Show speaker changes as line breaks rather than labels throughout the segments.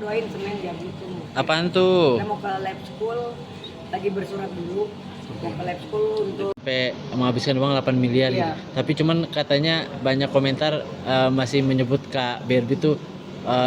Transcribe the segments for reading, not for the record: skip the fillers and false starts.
doain Senin jam itu.
Apaan tuh?
Kita mau ke lab school, lagi bersurat dulu. Mau ke lab school untuk
Sampai menghabiskan uang 8 miliar
Iya.
gitu. Tapi cuman katanya banyak komentar masih menyebut Kak Barbie tuh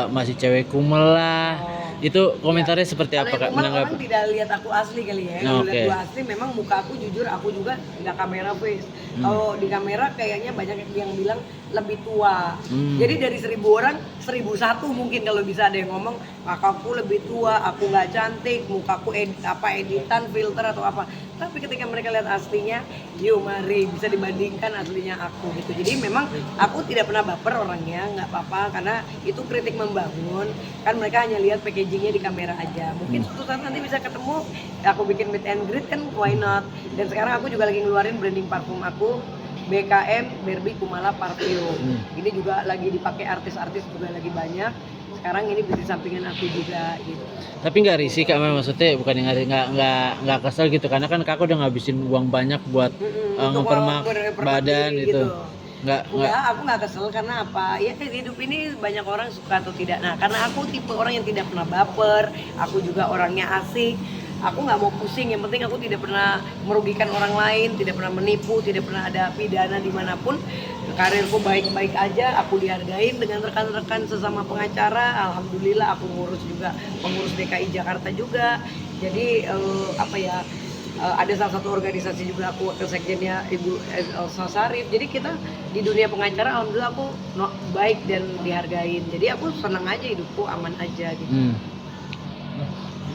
masih cewek kumel lah.
Oh.
Itu komentarnya seperti
Kalau
apa Kak
yang kumel
menanggapi?
orang tidak lihat aku asli kali ya. Kalau
Oke.
lihat gua asli memang muka aku jujur aku juga nggak kamera face. Kalau di kamera kayaknya banyak yang bilang lebih tua. Jadi dari 1000 orang 1001 mungkin kalau bisa ada yang ngomong kakakku lebih tua, aku nggak cantik, mukaku editan, filter atau apa. Tapi ketika mereka lihat aslinya, yuk mari bisa dibandingkan aslinya aku gitu. Jadi memang aku tidak pernah baper orangnya, nggak apa-apa karena itu kritik membangun. Kan mereka hanya lihat packagingnya di kamera aja. Mungkin suatu saat nanti bisa ketemu, aku bikin meet and greet kan why not. Dan sekarang aku juga lagi ngeluarin branding parfum aku, BKM Barbie Kumala Parfum. Ini juga lagi dipakai artis-artis juga lagi banyak. Sekarang ini bisnis sampingan aku juga gitu.
Tapi nggak risih Kak, maksudnya bukan yang nggak kesel gitu karena kan Kakak udah ngabisin uang banyak buat ngepermak badan itu. Nggak.
Aku nggak kesel karena apa? Ya hidup ini banyak orang suka atau tidak. Nah karena aku tipe orang yang tidak pernah baper, aku juga orangnya asik. Aku nggak mau pusing, yang penting aku tidak pernah merugikan orang lain, tidak pernah menipu, tidak pernah ada pidana dimanapun. Karirku baik-baik aja, aku dihargain dengan rekan-rekan sesama pengacara. Alhamdulillah aku ngurus juga pengurus DKI Jakarta juga. Jadi ada salah satu organisasi juga aku wakil sekjennya Ibu Elsa Sarif. Jadi kita di dunia pengacara alhamdulillah aku baik dan dihargain. Jadi aku senang aja hidupku aman aja gitu.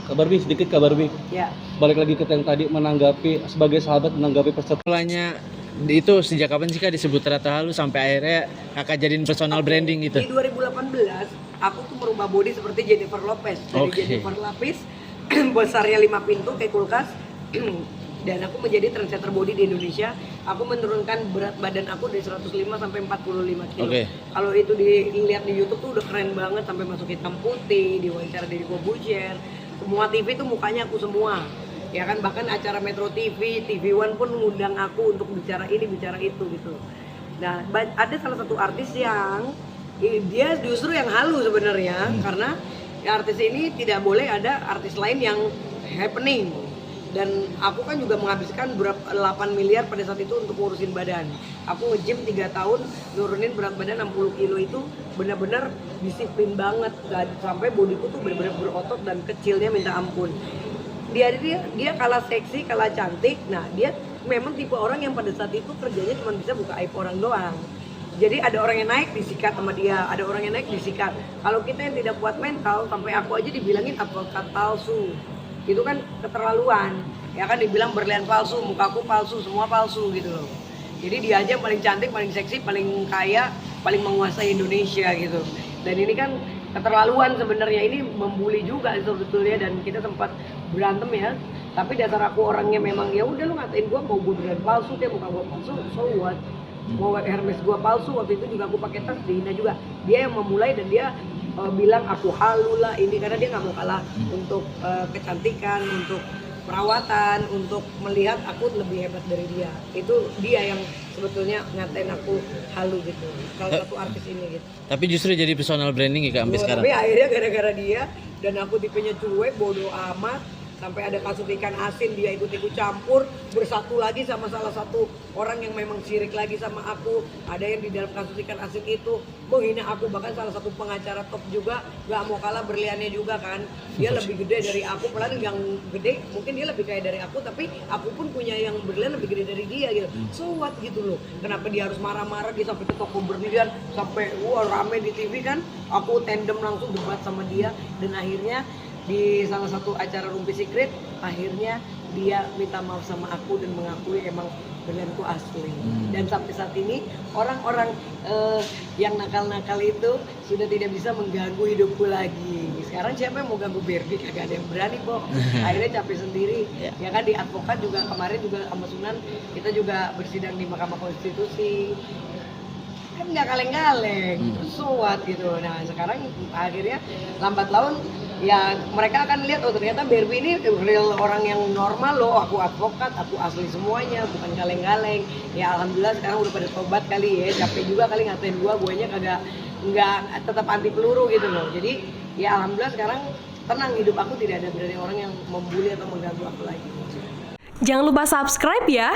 Kak Barbie, sedikit Kak Barbie.
Ya.
Balik lagi ke yang tadi menanggapi sebagai sahabat menanggapi
Mulanya itu sejak kapan sih Kak disebut Ratu Halu sampai akhirnya Kakak jadiin personal branding gitu?
Di 2018 aku tuh merubah body seperti Jennifer Lopez. Dari Jennifer Lopez besarnya 5 pintu kayak kulkas. Dan aku menjadi trendsetter body di Indonesia. Aku menurunkan berat badan aku dari 105 sampai 45 kilo. Kalau itu dilihat di YouTube tuh udah keren banget sampai masuk hitam putih, diwawancara dari Corbusier. Semua TV tuh mukanya aku semua. Ya kan bahkan acara Metro TV, TV One pun ngundang aku untuk bicara ini, bicara itu gitu. Nah, ada salah satu artis yang dia justru yang halu sebenarnya karena ya, artis ini tidak boleh ada artis lain yang happening. Dan aku kan juga menghabiskan 8 miliar pada saat itu untuk ngurusin badan. Aku nge-gym 3 tahun, nurunin berat badan 60 kilo itu benar-benar disiplin banget. Sampai bodiku tuh benar-benar berotot dan kecilnya minta ampun. Dia kalah seksi, kalah cantik. Nah, dia memang tipe orang yang pada saat itu kerjanya cuma bisa buka aib orang doang. Jadi ada orang yang naik disikat sama dia, ada orang yang naik disikat. Kalau kita yang tidak kuat mental, sampai aku aja dibilangin advokat palsu. Itu kan keterlaluan. Ya kan dibilang berlian palsu, mukaku palsu, semua palsu gitu loh. Jadi dia aja yang paling cantik, paling seksi, paling kaya, paling menguasai Indonesia gitu. Dan ini kan keterlaluan sebenarnya, ini membuli juga sebetulnya dan kita sempat berantem ya. Tapi dasar aku orangnya memang ya udah lu ngatain gua mau berlian palsu kayak muka gua palsu, so what? Mau Hermes gua palsu, waktu itu juga aku pakai tas dihina juga. Dia yang memulai dan dia bilang aku halu lah ini karena dia nggak mau kalah untuk kecantikan, untuk perawatan, untuk melihat aku lebih hebat dari dia. Itu dia yang sebetulnya ngatain aku halu gitu. Salah satu artis ini gitu.
Tapi justru jadi personal branding ya Kak sampai sekarang.
Tapi akhirnya gara-gara dia dan aku tipenya cuek, bodoh amat. Sampai ada kasus ikan asin, dia ikut-ikut campur, bersatu lagi sama salah satu orang yang memang sirik lagi sama aku. Ada yang di dalam kasus ikan asin itu menghina aku, bahkan salah satu pengacara top juga gak mau kalah berliannya juga kan. Dia lebih gede dari aku, padahal yang gede mungkin dia lebih kaya dari aku, tapi aku pun punya yang berlian lebih gede dari dia gitu. So what gitu loh, kenapa dia harus marah-marah, dia sampai ke toko berlian, sampai rame di TV kan. Aku tandem langsung debat sama dia dan akhirnya di salah satu acara Rumpi Secret akhirnya dia minta maaf sama aku dan mengakui emang berlianku asli. Dan sampai saat ini orang-orang yang nakal-nakal itu sudah tidak bisa mengganggu hidupku lagi. Sekarang siapa yang mau ganggu Barbie? Kagak ada yang berani kok. Akhirnya capek sendiri. Ya kan di advokat juga kemarin juga sama Sunan kita juga bersidang di Mahkamah Konstitusi. Kan nggak kaleng-kaleng, suat gitu. Nah sekarang akhirnya lambat laun ya mereka akan lihat oh ternyata Barbie ini real orang yang normal loh. Aku advokat, aku asli semuanya, bukan kaleng-kaleng. Ya alhamdulillah sekarang udah pada tobat kali ya. Capek juga kali ngatain guanya kagak nggak tetap anti peluru gitu loh. Jadi ya alhamdulillah sekarang tenang, hidup aku tidak ada dari orang yang membuli atau mengganggu aku lagi.
Jangan lupa subscribe ya.